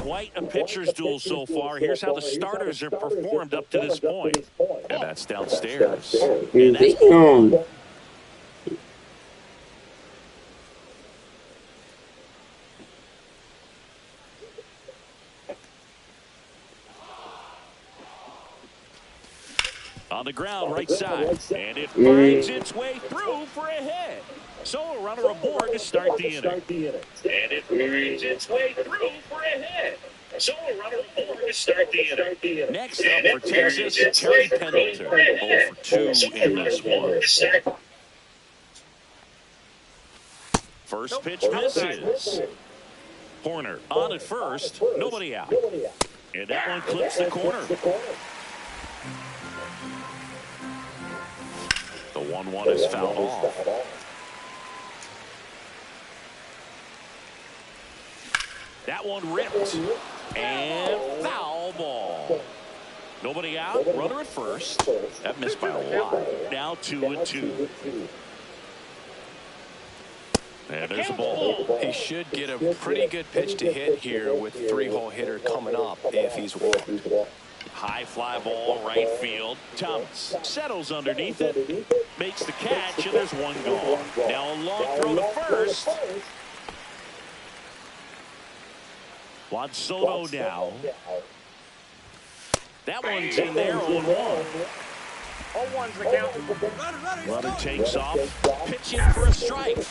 Quite a pitcher's duel so far. Here's how the starters have performed up to this point. And that's downstairs. And that's on the ground, right side. And it finds its way through for a hit. So a runner aboard to start the inning. And it finds its way through for a hit. So a runner aboard to start the inning. Next up for Texas, Terry Pendleton. 0 for 2 in this one. First pitch misses. Horner on at first. Nobody out. And that one clips the corner. The 1-1 is fouled off. That one ripped. And foul ball. Nobody out. Runner at first. That missed by a lot. Now 2-2. And there's a ball. He should get a pretty good pitch to hit here with 3-hole hitter coming up if he's walked. High fly ball, right field. Thomas settles underneath it, makes the catch, and there's one gone. Now a long throw to first. Juan Soto now. That one's in there, 0-1. 0-1's the count. Runner takes off, pitching for a strike.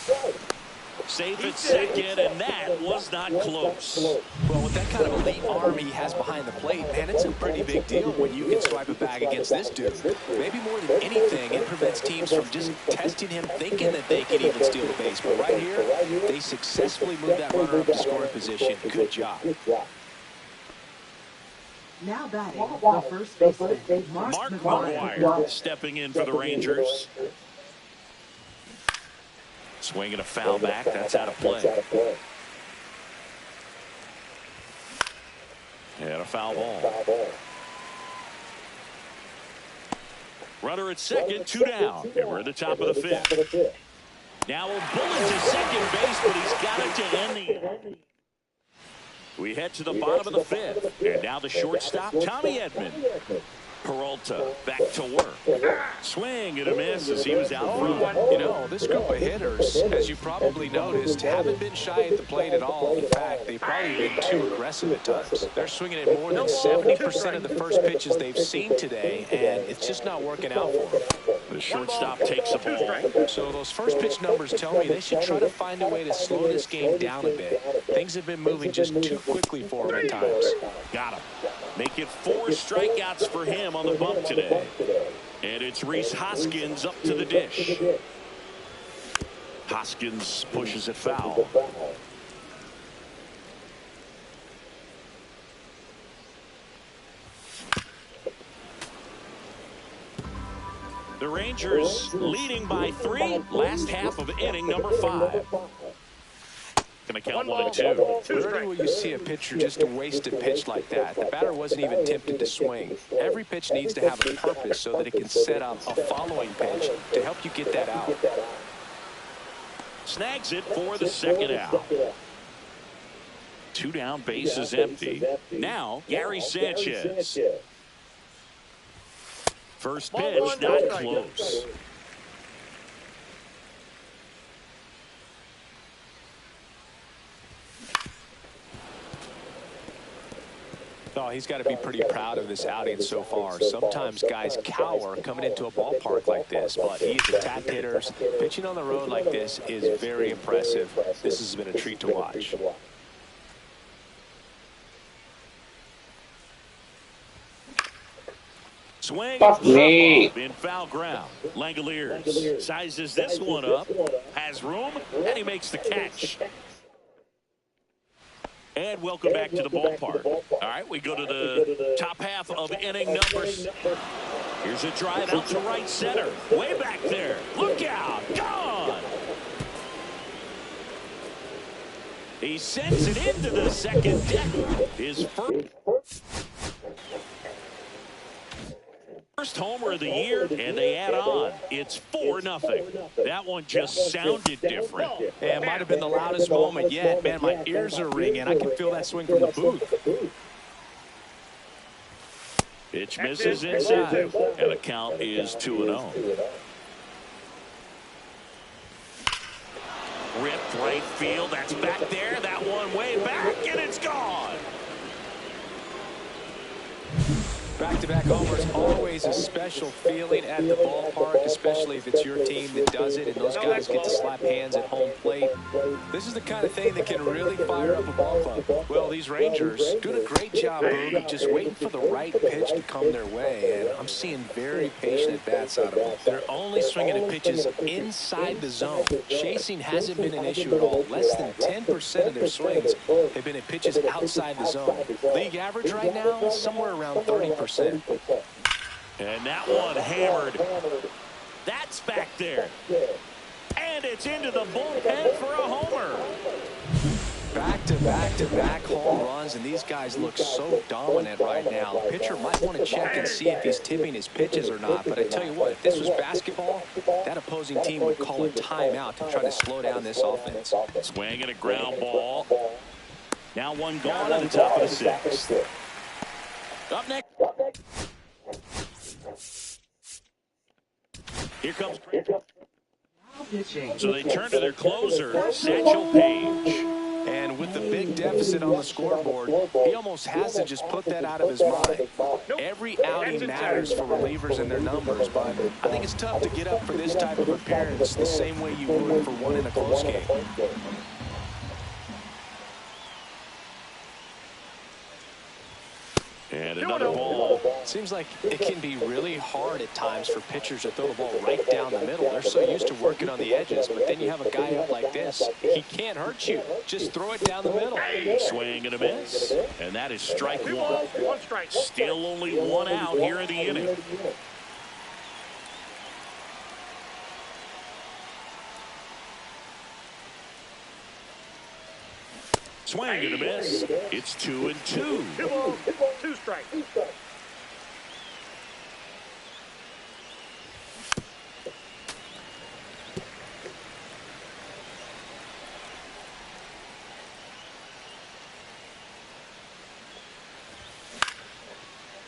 Safe at second, and that was not close. Well, with that kind of elite arm he has behind the plate, man, it's a pretty big deal when you can swipe a bag against this dude. Maybe more than anything, it prevents teams from just testing him, thinking that they can even steal the base. But right here, they successfully moved that runner up to scoring position. Good job. Now batting, the first baseman, Mark McGwire stepping in for the Rangers. Swinging a foul back. That's out of play. And a foul ball. Runner at second, 2 down. And we're at the top of the 5th. Now a bullet to second base, but he's got it to end the inning. We head to the bottom of the 5th. And now the shortstop, Tommy Edman. Peralta back to work. Swing and a miss as he was out front. You know, this group of hitters, as you probably noticed, haven't been shy at the plate at all. In fact, they've probably been too aggressive at times. They're swinging at more than 70% of the first pitches they've seen today, and it's just not working out for them. The shortstop takes the ball. So those first pitch numbers tell me they should try to find a way to slow this game down a bit. Things have been moving just too quickly for them at times. Got him. Make it 4 strikeouts for him on the bump today. And it's Rhys Hoskins up to the dish. Hoskins pushes it foul. The Rangers leading by 3. Last half of inning number 5. Going to count 1 and 2. Rarely will you see a pitcher just waste a pitch like that. The batter wasn't even tempted to swing. Every pitch needs to have a purpose so that it can set up a following pitch to help you get that out. Snags it for the second out. 2 down, base is empty. Now Gary Sanchez. First pitch, not close. Oh, he's got to be pretty proud of this outing so far. Sometimes guys cower coming into a ballpark like this, but he's attacked hitters. Pitching on the road like this is very impressive. This has been a treat to watch. Swing in foul ground. Langoliers sizes this one up, has room, and he makes the catch. And welcome back to the ballpark. All right, we go to the top half of inning number 6. Here's a drive out to right center. Way back there. Look out. Gone. He sends it into the second deck. His first homer of the year, and they add on. It's 4-0. That one just sounded different. Yeah, it might have been the loudest moment yet. Man, my ears are ringing. I can feel that swing from the booth. Pitch misses inside, and the count is 2-0. Ripped right field. That's back there. That one way back, and it's gone. Back-to-back homers, always a special feeling at the ballpark, especially if it's your team that does it and those guys get to slap hands at home plate. This is the kind of thing that can really fire up a ball club. Well, these Rangers doing a great job, Boog, just waiting for the right pitch to come their way, and I'm seeing very patient at-bats out of them. They're only swinging at pitches inside the zone. Chasing hasn't been an issue at all. Less than 10% of their swings have been at pitches outside the zone. League average right now, somewhere around 30%. And that one hammered. That's back there. And it's into the bullpen for a homer. Back-to-back home runs, and these guys look so dominant right now. The pitcher might want to check and see if he's tipping his pitches or not. But I tell you what, if this was basketball, that opposing team would call a timeout to try to slow down this offense. Swinging a ground ball. Now one gone at the top of the sixth. Up next. Here comes. So they turn to their closer, Satchel Paige. And with the big deficit on the scoreboard, he almost has to just put that out of his mind. Every outing matters for relievers and their numbers, but I think it's tough to get up for this type of appearance the same way you would for one in a close game. And another ball. Seems like it can be really hard at times for pitchers to throw the ball right down the middle. They're so used to working on the edges, but then you have a guy up like this. He can't hurt you. Just throw it down the middle. Swing and a miss. And that is strike one. One strike. Still only one out here in the inning. Swing and a miss. It's 2-2. 2 balls, 2 strikes.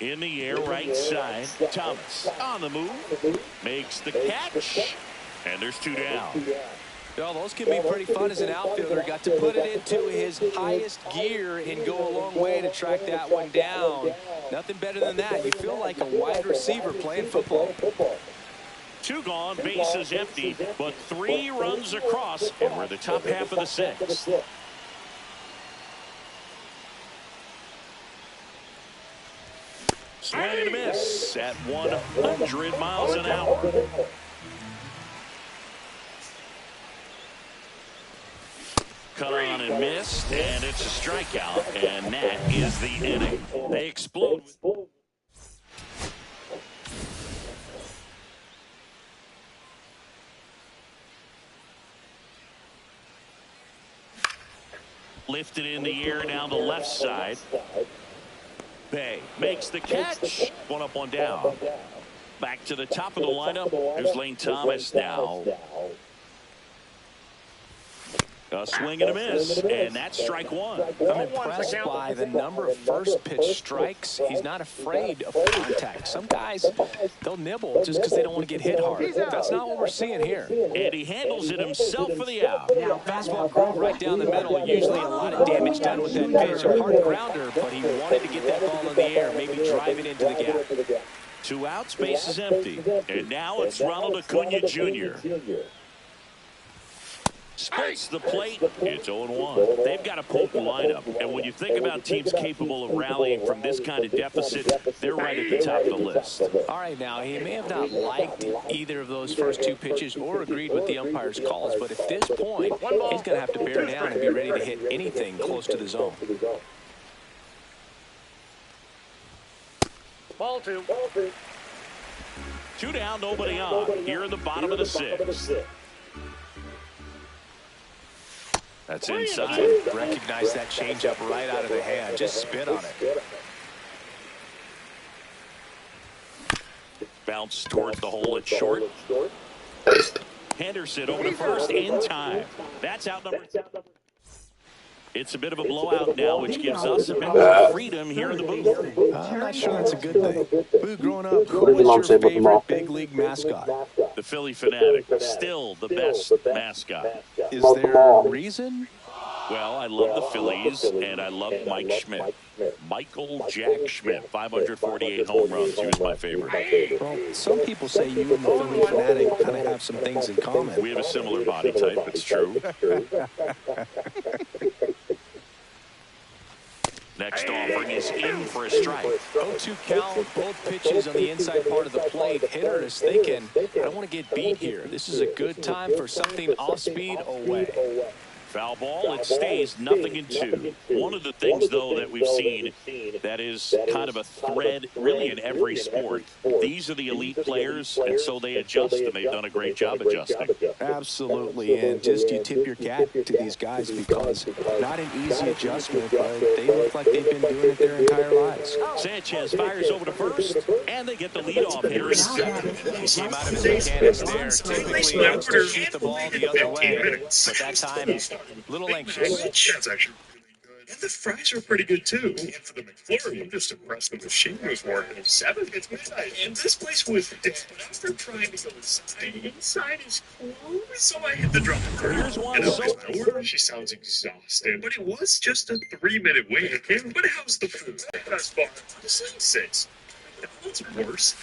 In the air, right side. Thomas on the move. Makes the catch. And there's 2 down. Well, those can be pretty fun as an outfielder. Got to put it into his highest gear and go a long way to track that one down. Nothing better than that. You feel like a wide receiver playing football. 2 gone, bases empty, but 3 runs across, and we're the top half of the 6th. Swing and a miss at 100 miles an hour. Cut on and missed, and it's a strikeout, and that is the inning. They explode. Lifted in the air down the left side. Bay makes the catch. One up, one down. Back to the top of the lineup. There's Lane Thomas now. A swing and a miss, and that's strike one. I'm impressed by the number of first pitch strikes. He's not afraid of contact. Some guys, they'll nibble just because they don't want to get hit hard. That's not what we're seeing here. And he handles it himself for the out. Fastball groove right down the middle. Usually a lot of damage done with that pitch. A hard grounder, but he wanted to get that ball in the air, maybe drive it into the gap. 2 outs, base is empty. And now it's Ronald Acuna Jr. Splits the plate. It's 0-1. They've got a potent lineup. And when you think about teams capable of rallying from this kind of deficit, they're right at the top of the list. All right, now, he may have not liked either of those first 2 pitches or agreed with the umpire's calls, but at this point, he's going to have to bear down and be ready to hit anything close to the zone. Ball 2. 2 down, nobody on. Here in the bottom of the 6th. That's inside. Recognize that changeup right out of the hand. Just spit on it. Bounce towards the hole at short. Henderson over to first in time. That's out number 2. It's a bit of a blowout now, which gives us a bit more freedom here in the booth. I'm not sure that's a good thing. Boo, growing up, who was your favorite big league mascot? The Philly Fanatic, still the best mascot. Is there a reason? Well, I love the Phillies, and I love Mike Schmidt. Michael Jack Schmidt, 548 home runs. He was my favorite. Well, some people say you and the Philly Fanatic kind of have some things in common. We have a similar body type. It's true. Next offering is in for a strike. 0-2 count, both pitches on the inside part of the plate. Hitter is thinking, I don't want to get beat here. This is a good time for something off speed away. Foul ball, it stays 0-2. One of the things, though, that we've seen that is kind of a thread really in every sport, these are the elite players, and so they adjust, and they've done a great job adjusting. Absolutely, and just you tip your cap to these guys because not an easy adjustment, but they look like they've been doing it their entire lives. Sanchez fires over to first, and they get the lead off here in 7th. Came out of his mechanics there. Typically wants to shoot the ball the other way, but that time, a little anxious. That's actually really good. And the fries are pretty good, too. And for the McFlurry, I'm just impressed the machine was working. 7, it's midnight. And this place was dead. But after trying to go inside is closed. So I hit the drop. Here's one. And my order, she sounds exhausted. But it was just a 3-minute wait. But how's the food? That's far. 6. What's worse?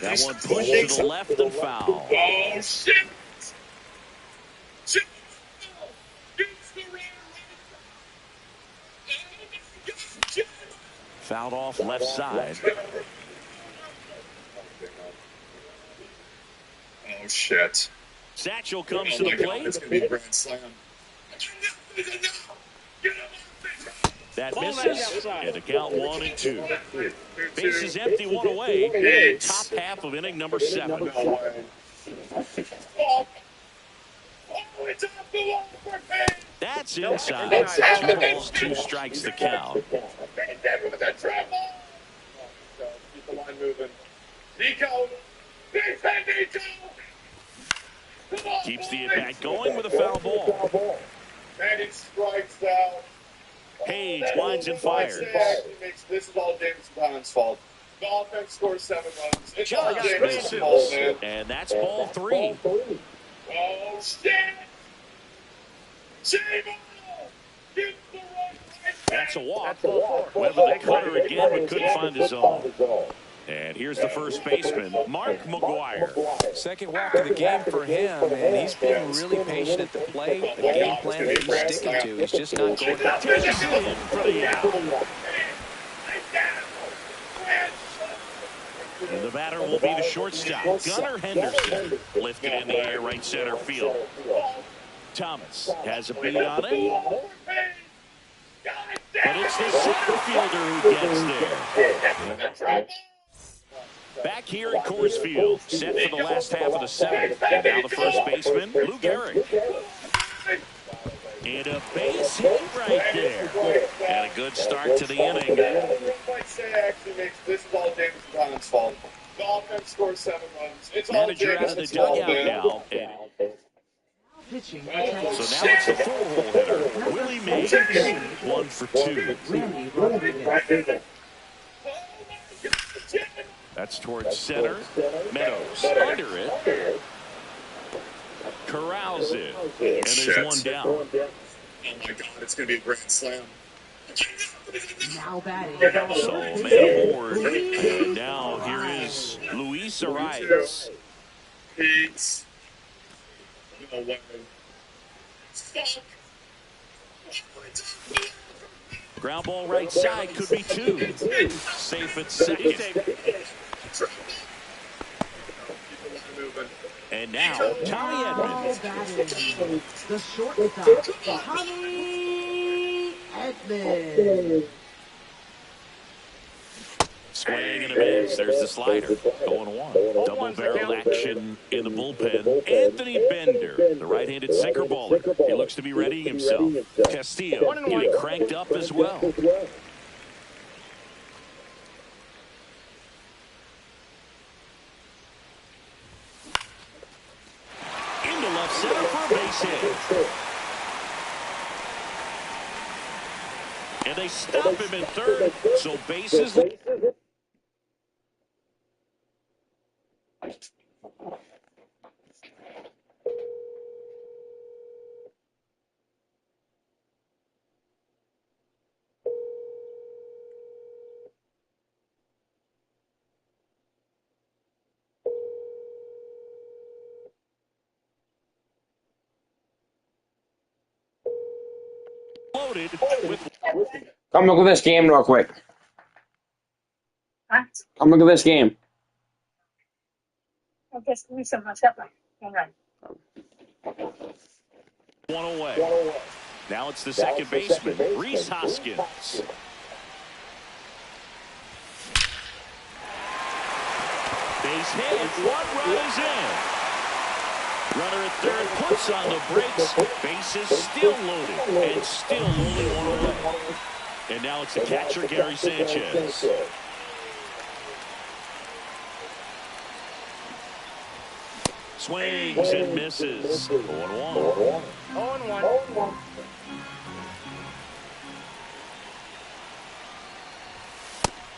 That one pushed to the left and foul. Oh, shit! Shit! Fouled off left side. Oh, shit. Satchel comes to the plate. It's going to be a grand slam. That misses, and the count 1-2. Bases empty, one away. Top half of inning number 7. That's inside. 2 balls, 2 strikes to count. Keep the line moving. Nico! Keeps the at-bat going with a foul ball. And it strikes out. Page winds and fires. This is all James Con's fault. The offense scores 7 runs. It's all Just James' misses. fault, man. And that's ball 3. Oh, shit! That's a walk. Whether they cut her again, but couldn't find the zone. And here's the first baseman, Mark McGuire. Second walk of the game for him, and he's been really patient at the plate. The game plan that he's sticking to is just not going out. Takes it in for the out. And the batter will be the shortstop, Gunnar Henderson. Lifted in the air, right center field. Thomas has a beat on it. But it's the center fielder who gets there. Back here at Coors Field, set for the last half of the 7th. And now the first baseman, Lou Gehrig. And a base hit right there. And a good start to the inning. This is all James Con's fault. The offense scores 7 runs. It's all Manager out of the James' fault, dugout man. now. Pitching. So now it's the 4-hole hitter, Willie Mays. 1 for 2. Randy Rodriguez. That's towards center. Meadows under it. Corrals it. And there's one down. Oh my God, it's going to be a grand slam. Now batting. So man aboard. And now here is Luis Arias. Peace. No way. Fuck. Ground ball right side, could be 2. Safe at second. And now Tommy Now Edmonds. batting. The shortstop, Tommy Edmonds. Swing and a miss. There's the slider. 0-1. Double-barreled action in the bullpen. Anthony Bender, the right-handed sinker bowler. He looks to be readying himself. Castillo getting cranked up as well. base hit. And they stop him in third, so bases loaded with. Come look at this game real quick. Huh? Come look at this game. Okay, give me some stuff. All right. One away. Now it's the second baseman, Reese Hoskins. Base hit. One run is in. Runner at third puts on the brakes. Bases still loaded and still only one away. And now it's the catcher, Gary Sanchez. Swings and misses. 0-1. 0-1.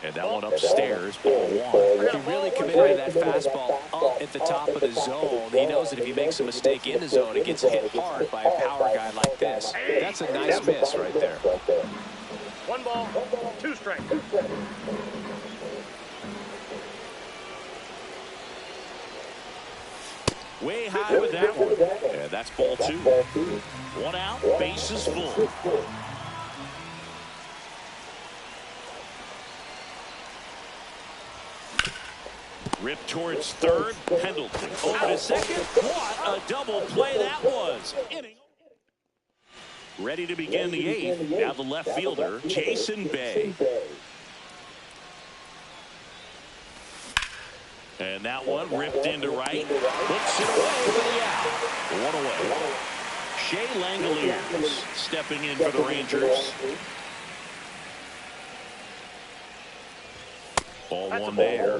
And that one upstairs, ball one. He really committed to that fastball up at the top of the zone. He knows that if he makes a mistake in the zone, it gets hit hard by a power guy like this. That's a nice miss right there. 1 ball, 2 strikes. Way high with that one. And that's ball 2. 1 out, bases full. Ripped towards third. Pendleton over to second. What a double play that was. Inning. Ready to begin the 8th. Now the left fielder, Jason Bay. And that one ripped into right. Puts it away for the out. 1 away. Shea Langoliers stepping in for the Rangers. Ball 1 there.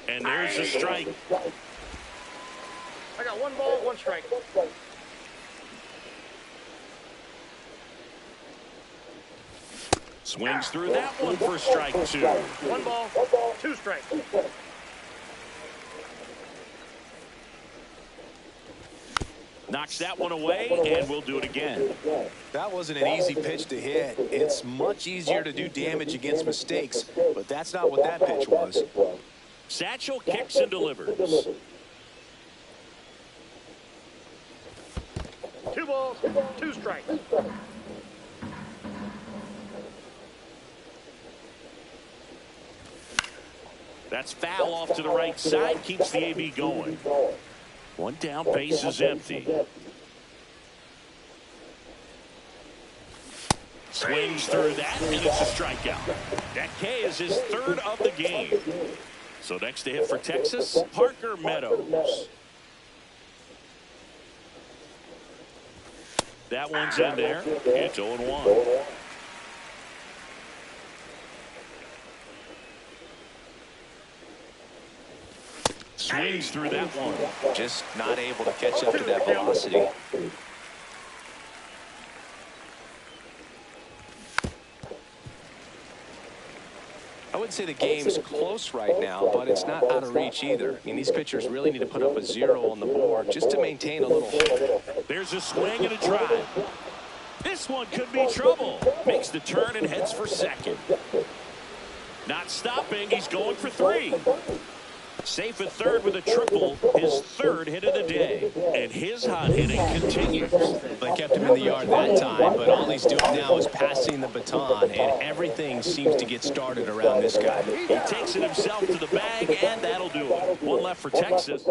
And there's a strike. I got 1 ball, 1 strike. Swings through that one for strike 2. 1 ball, 2 strikes. Knocks that one away, and we'll do it again. That wasn't an easy pitch to hit. It's much easier to do damage against mistakes, but that's not what that pitch was. Satchel kicks and delivers. 2 balls, 2 strikes. That's foul off to the right side. Keeps the AB going. 1 down, base is empty. Swings through that, and it's a strikeout. That K is his 3rd of the game. So next to hit for Texas, Parker Meadows. That one's in there. It's 0-1. Swings through that one. Just not able to catch up to that velocity. I wouldn't say the game's close right now, but it's not out of reach either. I mean, these pitchers really need to put up a 0 on the board just to maintain a little hope. There's a swing and a drive. This one could be trouble. Makes the turn and heads for second. Not stopping. He's going for 3. Safe at third with a triple, his 3rd hit of the day. And his hot hitting continues. They kept him in the yard that time, but all he's doing now is passing the baton, and everything seems to get started around this guy. He takes it himself to the bag, and that'll do it. 1 left for Texas.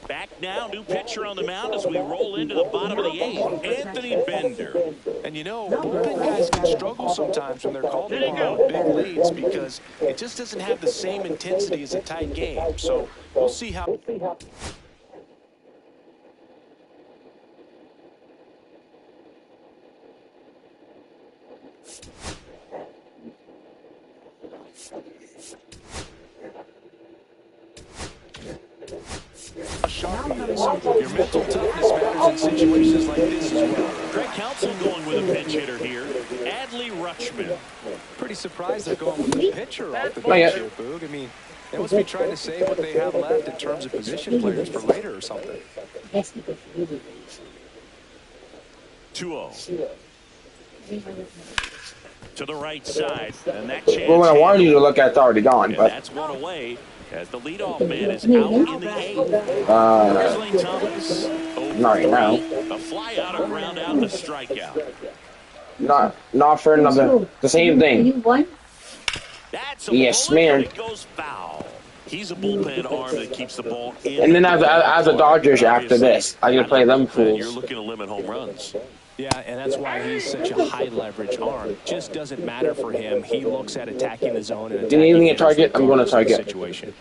Back now, new pitcher on the mound as we roll into the bottom of the 8th. Anthony Bender. And you know, bullpen guys can struggle sometimes when they're called upon big leads because it just doesn't have the same intensity as a tight game. So we'll see how. Your mental toughness matters in situations like this as well. Craig Counsell going with a pinch hitter here. Adley Rutschman. Pretty surprised they're going with the pitcher off the Not yet. bench here, Boog. I mean, they must be trying to save what they have left in terms of position players for later or something. 2-0. To the right side, and that chance. Well, what I wanted you to look at, it's already gone. And But that's one away as the leadoff man is out in the eighth. Here's Lane Thomas. not right now. A fly out, a ground out, and a strikeout. Not for another. The same thing. That's a Yes, bullet, ma'am. but it goes foul. He's a bullpen arm that keeps the ball in. And then as the Dodgers after this, I'm gonna play them You're fools. looking to limit home runs. Yeah, and that's why he's such a high-leverage arm. It just doesn't matter for him. He looks at attacking the zone and Do you need attacking me to target? I'm going to target. situation.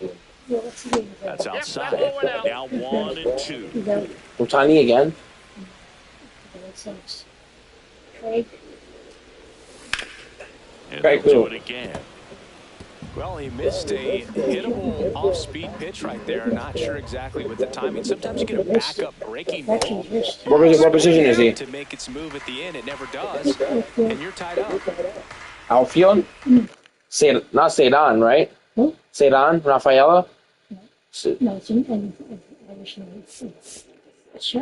That's outside. Now 1 and 2. Otani again. And Very they'll cool. do it again. Well, he missed a hittable off-speed pitch right there. Not sure exactly with the timing. Sometimes you get a backup breaking ball. What position is he? To make its move at the end, it never does, and you're tied up. Outfield? Not Cedon, right? Cedon, Rafaela? No, it's in Irish name. It's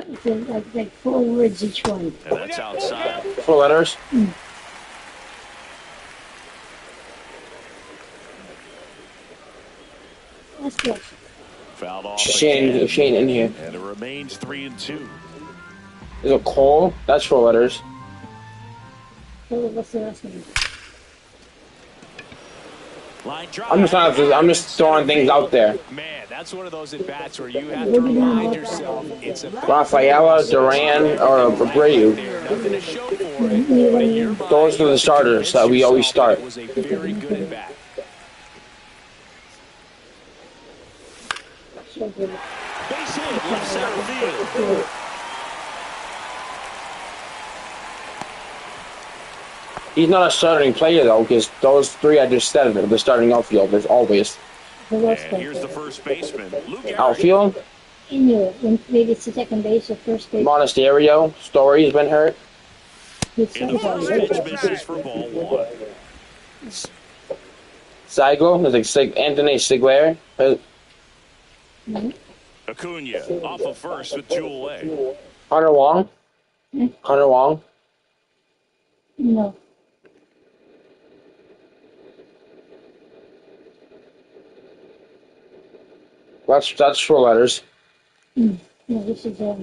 like 4 words each one. And that's outside. 4 letters? That's good. Fouled off Shane again. in here. And it remains 3 and 2. Is it Cole? That's 4 letters. What's the last name? Line drive. I'm just throwing things out there. Man, that's one of those at-bats where you have to remind yourself it's a Rafaela, Duran, or Abreu. nothing to show for it. But in your mind, Those are the starters that we always start. it was a very good at-bat. So good. Base hit, left center field. He's not a starting player, though, because those 3 I just said are the starting outfielders, always. Who else And here's the first baseman, Luke Gehrig. Outfield? in your, maybe it's the second base or first base. Monasterio, Story's been hurt. It's And the first pitch misses for ball 1. Seigel, there's like Anthony Sigler. Acuna off of first with 2 away. Hunter Wong. Hunter Wong. No. That's 4 letters. No, this is sure.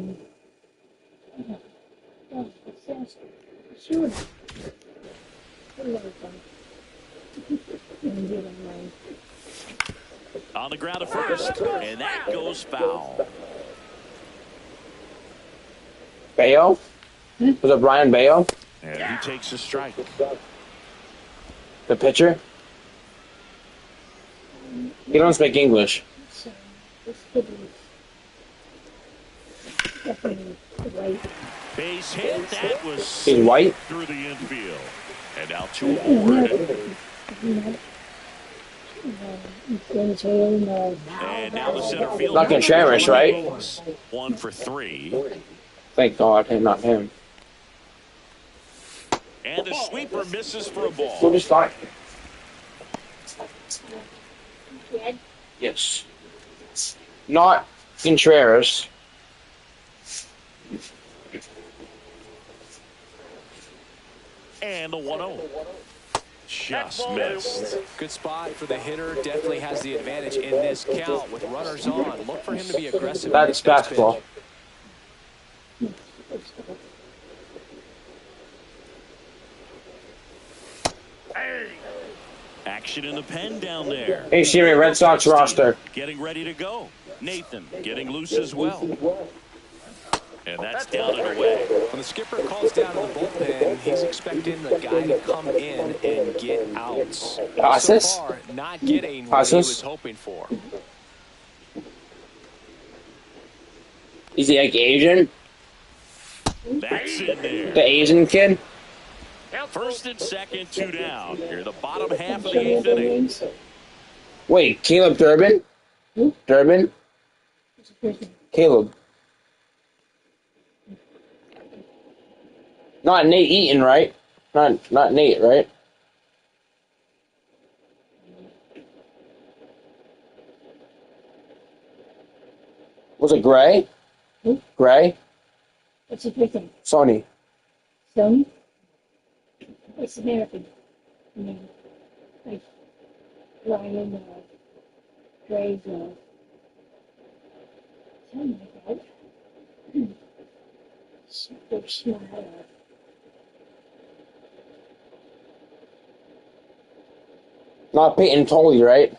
On the ground at first, and that goes foul. Bayo? Was it Brian Bayo? And he takes a strike. The pitcher? He don't speak English. Base hit, that was He's white? through the infield. And now 2 aboard. And now the center field. Not Contreras, right? 1 for 3. Thank God, not him. And the sweeper misses for a ball. We'll just fine. Yes. Not Contreras. And the 1-0. Just missed. Good spot for the hitter. Definitely has the advantage in this count with runners on. Look for him to be aggressive. That's basketball. Action in the pen down there. Hey, Siri, Red Sox roster. Getting ready to go. Nathan getting loose as well. And that's down and away. When the skipper calls down to the bullpen, he's expecting the guy to come in and get outs. Casas? So far, not getting what he was hoping for. Is he like Asian? That's in there. The Asian kid? First and second, 2 down. Here, the bottom half of the 8th inning. Wait, Caleb Durbin? Durbin? Caleb. Not Nate Eaton, right? Not Nate, right? Was it Gray? Who? Gray? What's his birthday? Sony. Sony? It's American. I mean, like Ryan, Gray's, something like that. Super smile. Not Peyton Tolley, right?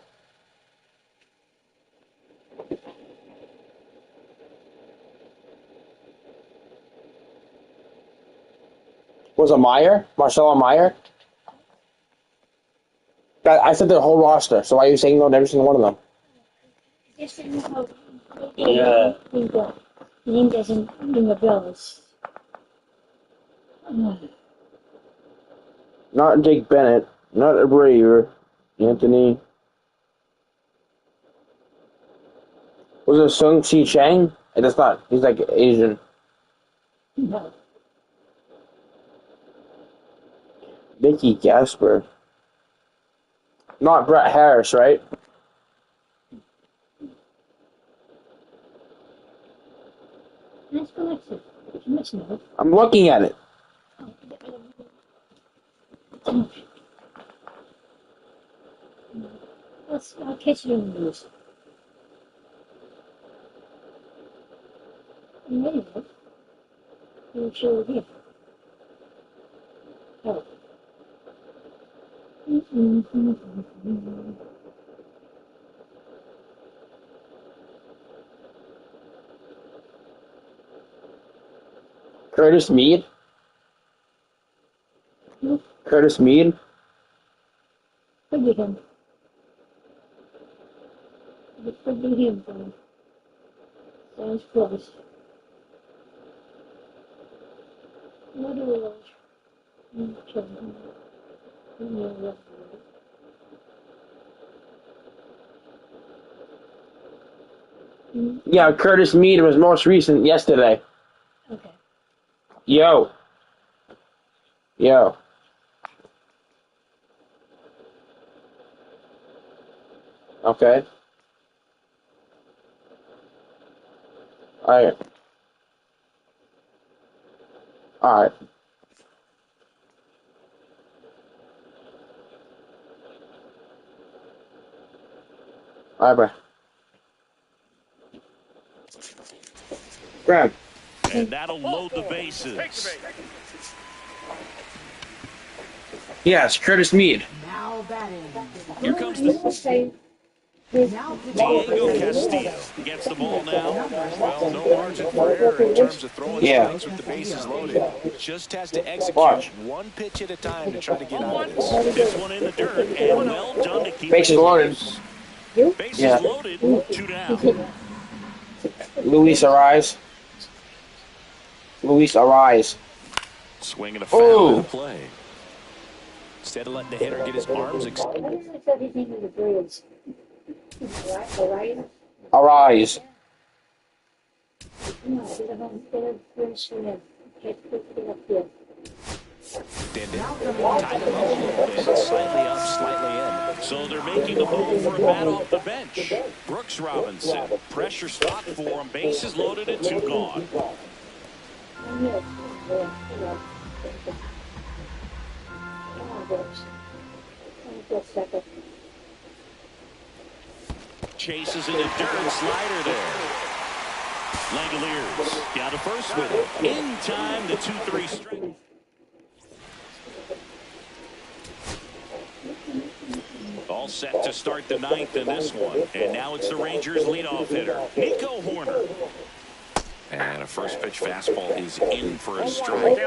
Was it Meyer? Marcelo Meyer? I said the whole roster, so why are you saying no to every single one of them? Just didn't know how Yeah. the name doesn't ring a bell. Not Jake Bennett. Not a Braver. Anthony. Was it Sung Chi Chang? That's not. He's like Asian. No. Vicky Gasper. Not Brett Harris, right? That's Alexa. You must know. I'm looking at it. I'll catch you in the news. Anyway, I'm sure here. Oh. Curtis Mead? Curtis Mead? Could be him. It could be him, though. Sounds close. What do we watch? Yeah, Curtis Mead was most recent yesterday. Okay. Yo. Okay. Alright. Alright, bro. Grab. And that'll load the bases. Take the base. Yes, Curtis Mead. Now batting. Here comes the Now Diego Castillo. Gets the ball now. Well, no margin for error in terms of throwing Yeah. strikes with the bases loaded. Just has to execute Watch. one pitch at a time to try to get out of this. This one in the dirt, and well done to keep Bases it loaded. close. Bases Yeah. loaded, 2 down. Luis Arise. Swing and a foul in Ooh. play. Instead of letting the hitter get his arms extended. What is the funny thing with the Braves? Orion? Arise. No, they're French swim. Get up there. Tied him up a little bit. Slightly up, slightly in. So they're making a move for a bat off the bench. Brooks Robinson. Pressure spot for him. Bases loaded and 2 gone. Chases in the dirt. Slider there. Langoliers got to first with it. In time, the 2-3 strike. All set to start the 9th in this one. And now it's the Rangers leadoff hitter, Nico Horner. And a first pitch fastball is in for a strike.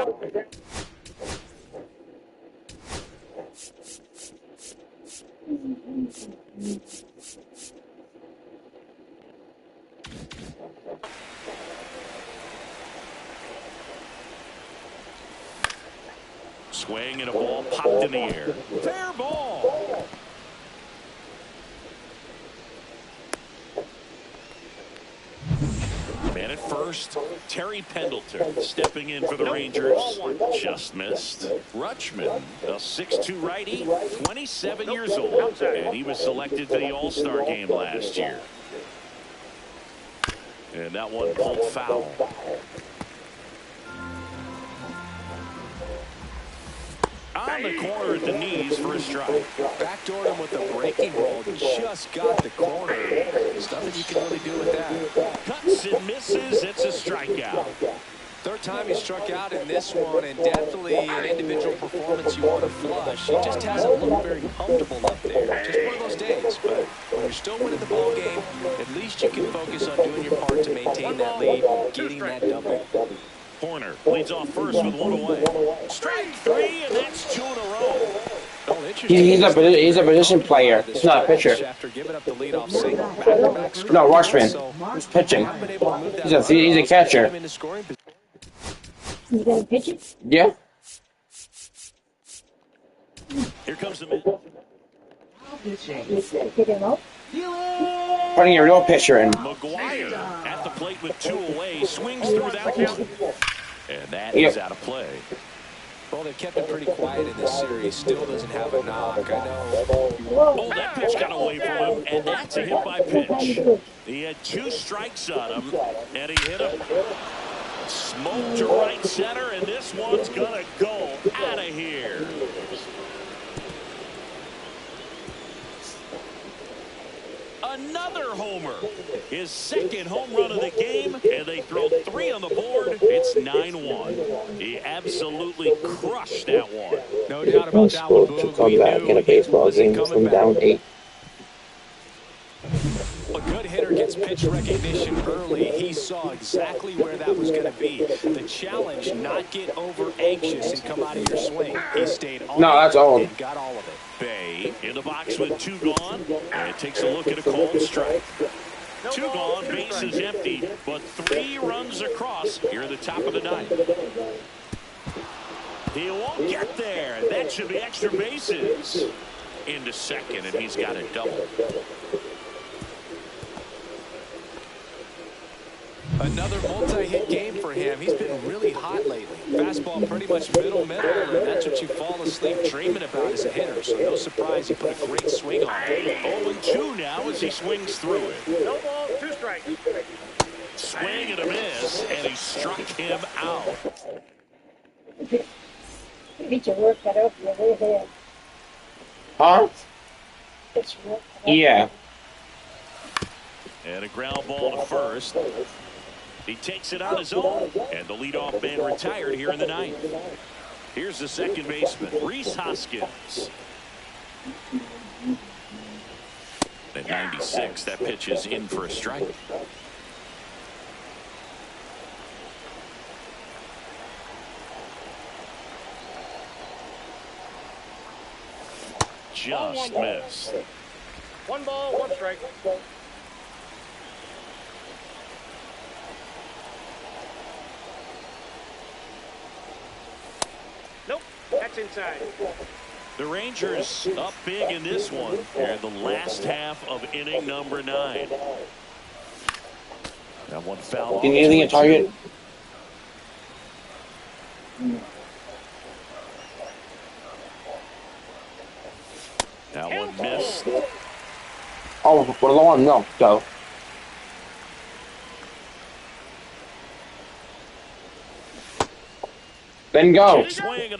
Swing and a ball popped in the air. Fair ball. first. Terry Pendleton stepping in for the Rangers. Just missed. Rutschman, a 6'2 righty, 27 years old. And he was selected to the All-Star game last year. And that one pulled foul. On the corner at the knees for a strike. Backdoored him with a breaking ball. Just got the corner. There's nothing you can really do with that. Cuts and misses. It's a strikeout. Third time he struck out in this one, and definitely an individual performance you want to flush. He just hasn't looked very comfortable up there. Just one of those days. But when you're still winning the ball game, at least you can focus on doing your part to maintain that lead, getting that double. Horner leads off first with one away. Strike three, and that's 2 in a row. Oh, He's a position player. He's not a pitcher. After giving up the leadoff single, back-to-back strikeouts. No, Rushman. He's pitching. He's a catcher. You gonna pitch it? Yeah. Here comes the man. Pitching. You gotta pick him up. Putting a real pitcher in. McGuire at the plate with 2 away. Swings through that one. And that is out of play. Well, they've kept it pretty quiet in this series. Still doesn't have a knock. I know. Oh, that pitch got away from him, and that's a hit by pitch. He had 2 strikes on him, and he hit him. Smoke to right center, and this one's gonna go out of here. Another homer. His second home run of the game, and they throw 3 on the board. It's 9-1. He absolutely crushed that one. No doubt about that one, To come back in a baseball game from down 8. A good hitter gets pitch recognition early. He saw exactly where that was going to be. The challenge, not get over anxious and come out of your swing. He stayed on that's old. and got all of it. Bay in the box with 2 gone, and takes a look at a cold strike. 2 gone, bases empty, but 3 runs across here at the top of the 9th. He won't get there. That should be extra bases. Into second, and he's got a double. Another multi-hit game for him. He's been really hot lately. Fastball pretty much middle, and that's what you fall asleep dreaming about as a hitter. So no surprise he put a great swing on it. 0-2 now as he swings through it. No ball, 2 strikes. Swing and a miss, and he struck him out. Get your work cut out for your little head. Huh? Get your work cut out. Yeah. And a ground ball to first. He takes it on his own, and the leadoff man retired here in the 9th. Here's the second baseman, Rhys Hoskins. At 96, that pitch is in for a strike. Just missed. 1 ball, 1 strike. Nope, that's inside. The Rangers up big in this one here in the last half of inning number 9. That one foul. Do you need anything at target? That one missed. Oh, we're low on milk, though. Then go.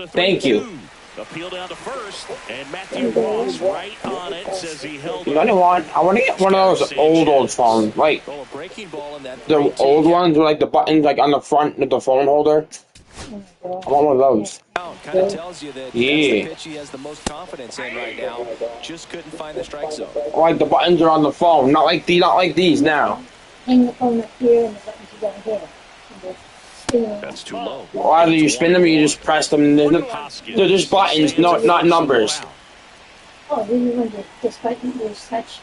Thank you. Appeal down to first, and Matthew Ross right on it, says he held I want to get one of those old phones, like Well, a breaking ball in that the old ones with like the buttons like on the front of the phone holder. I want one of those. kind of tells you that that's the pitch he has the most confidence in right now. Just couldn't find the strike zone. Like the buttons are on the phone, not like these now. Hang the phone up here and the buttons are down here. That's too low. Or either you spin them or you just press them. They're just buttons, not numbers. Oh, then you want to this button is touch.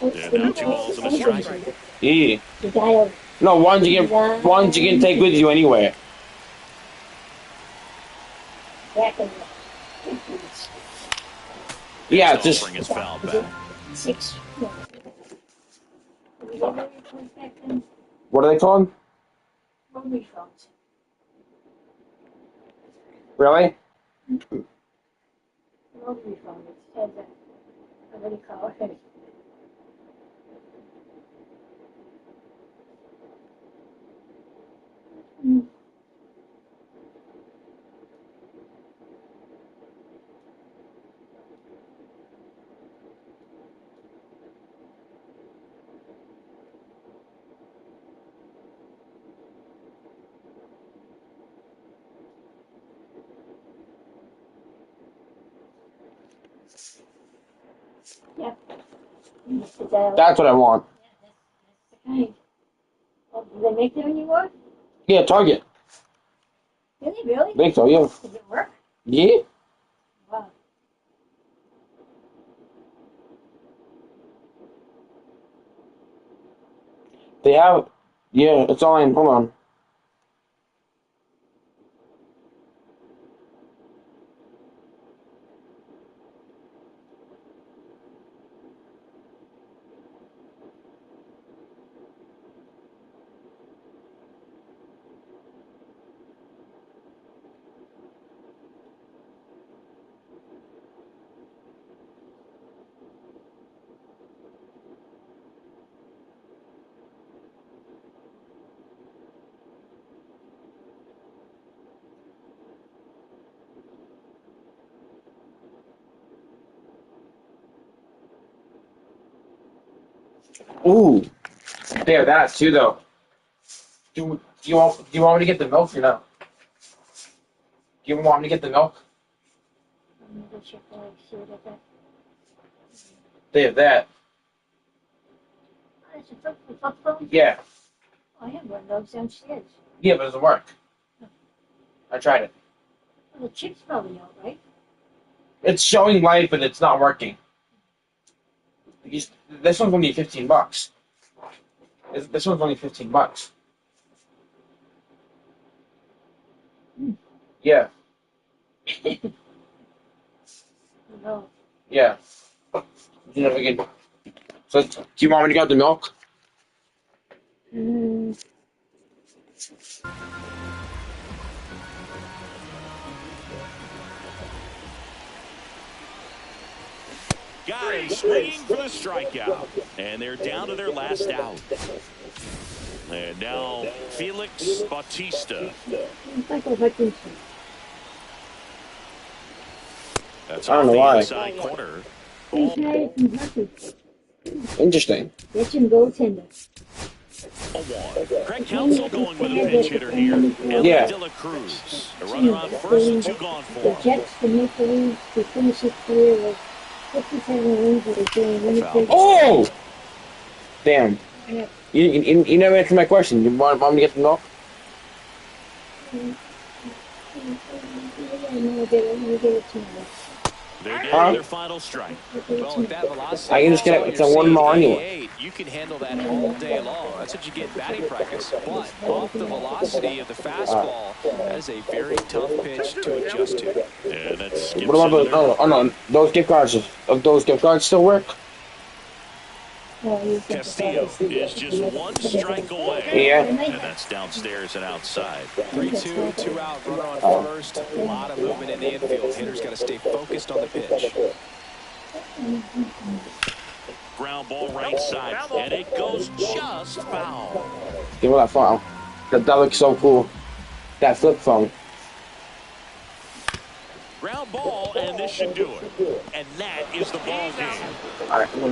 Yeah, now 2 balls and a strike. Yeah. The dial. No, ones you can take with you anywhere. Back in Yeah, just Bring his foul back. 6. What are they called? Rotary phones. Really? Rotary phone. It says that. What do you call it? Yeah. Is that That's what I want. that's the kind? Oh, do they make them anymore? Yeah, Target. Do they really? I think so, yeah. Does it work? Yeah? Wow. They have. Yeah, it's on. Hold on. Ooh. They have that too, though. Do you want me to get the milk or no? Do you want me to get the milk? I'm gonna go check see what I got. They have that. Oh, it's a flip phone? Yeah. Oh, I have one of those downstairs. Yeah, but it doesn't work. I tried it. Well, the chip's probably out, right? It's showing light, but it's not working. This one's only $15. This one's only $15. Yeah. No. Yeah. You know, we can. So, do you want me to get the milk? Mm. Got him swinging for the strikeout. And they're down to their last out. And now Felix Bautista. Michael Hutchinson. That's I don't off know the why. inside corner. He's hired from Hutchinson. Interesting. Pitching goaltender. 0-1. Craig Counsell going with a pinch hitter here. Ellie Yeah. De La Cruz. A runner on first, 2 gone for The him. Jets, the Maple Leafs, to finish his career with 57 wins with a game. Winnipeg. Oh! Damn. Yeah. You never answered my question. You want me to get the milk? We'll get it tomorrow. They're down Huh? to their final strike. Well, with that velocity, I can just get it. It's a 1 mile anyway. you can handle that all day long. That's what you get in batting practice. But off the velocity of the fastball, that is a very tough pitch to adjust to. And that's What about those? Oh no, those gift cards. Of those gift cards still work? Castillo is just 1 strike away. Yeah. And that's downstairs and outside. 3-2, 2 out, runner on first. A lot of movement in the infield. Hitter's got to stay focused on the pitch. Ground ball right side. And it goes just foul. Give me that phone. That looks so cool. That flip phone. Ground ball, and this should do it. And that is the ball game. All right.